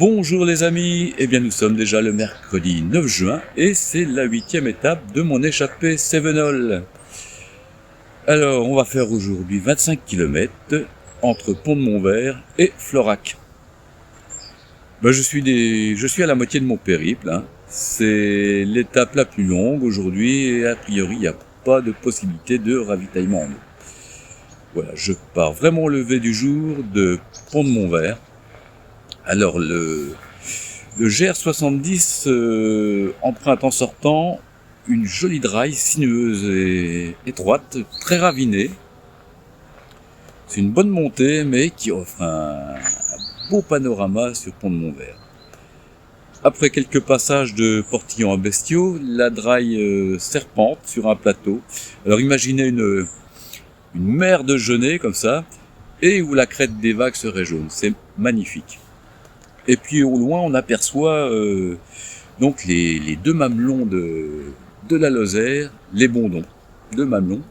Bonjour les amis, eh bien nous sommes déjà le mercredi 9 juin et c'est la 8e étape de mon échappée Cévenol. Alors on va faire aujourd'hui 25 km entre Pont-de-Montvert et Florac. Je suis à la moitié de mon périple, hein. C'est l'étape la plus longue aujourd'hui et a priori il n'y a pas de possibilité de ravitaillement. Voilà, je pars vraiment au lever du jour de Pont-de-Montvert. Alors le GR70 emprunte en sortant une jolie draille sinueuse et étroite, très ravinée. C'est une bonne montée mais qui offre un beau panorama sur Pont-de-Montvert. Après quelques passages de portillon à bestiaux, la draille serpente sur un plateau. Alors imaginez une mer de genêts comme ça, et où la crête des vagues serait jaune. C'est magnifique. Et puis au loin, on aperçoit donc les deux mamelons de la Lozère, les Bondons de mamelons,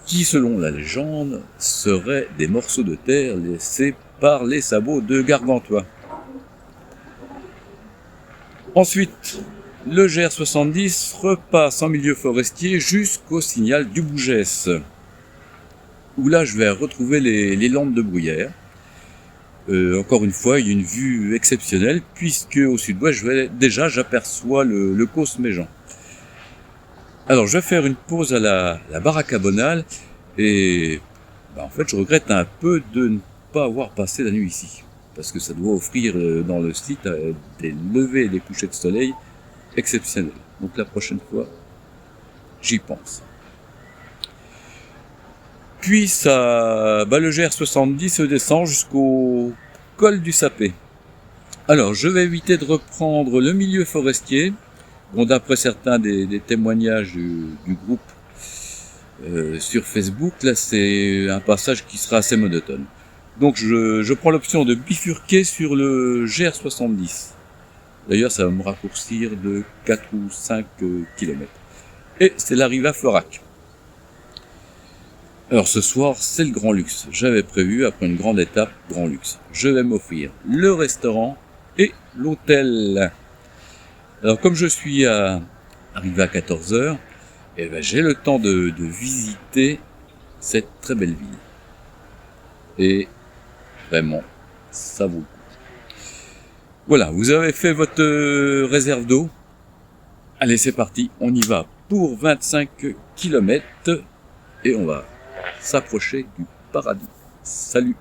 qui selon la légende seraient des morceaux de terre laissés par les sabots de Gargantua. Ensuite, le GR70 repasse en milieu forestier jusqu'au signal du Bougès, où là je vais retrouver les landes de Bruyères. Encore une fois, il y a une vue exceptionnelle, puisque au sud-ouest, j'aperçois le Causse Méjean. Alors, je vais faire une pause à la baraque à Bonal, et en fait, je regrette un peu de ne pas avoir passé la nuit ici, parce que ça doit offrir dans le site des levées et des couchers de soleil exceptionnels. Donc la prochaine fois, j'y pense. Puis le GR70 se descend jusqu'au col du Sapé. Alors, je vais éviter de reprendre le milieu forestier. Bon, d'après certains des témoignages du groupe sur Facebook, là, c'est un passage qui sera assez monotone. Donc, je prends l'option de bifurquer sur le GR70. D'ailleurs, ça va me raccourcir de 4 ou 5 km. Et c'est l'arrivée à Florac. Alors ce soir, c'est le grand luxe. J'avais prévu, après une grande étape, grand luxe. Je vais m'offrir le restaurant et l'hôtel. Alors comme je suis arrivé à 14h, j'ai le temps de visiter cette très belle ville. Et vraiment, ça vaut le coup. Voilà, vous avez fait votre réserve d'eau. Allez, c'est parti, on y va pour 25 km et on va s'approcher du paradis. Salut!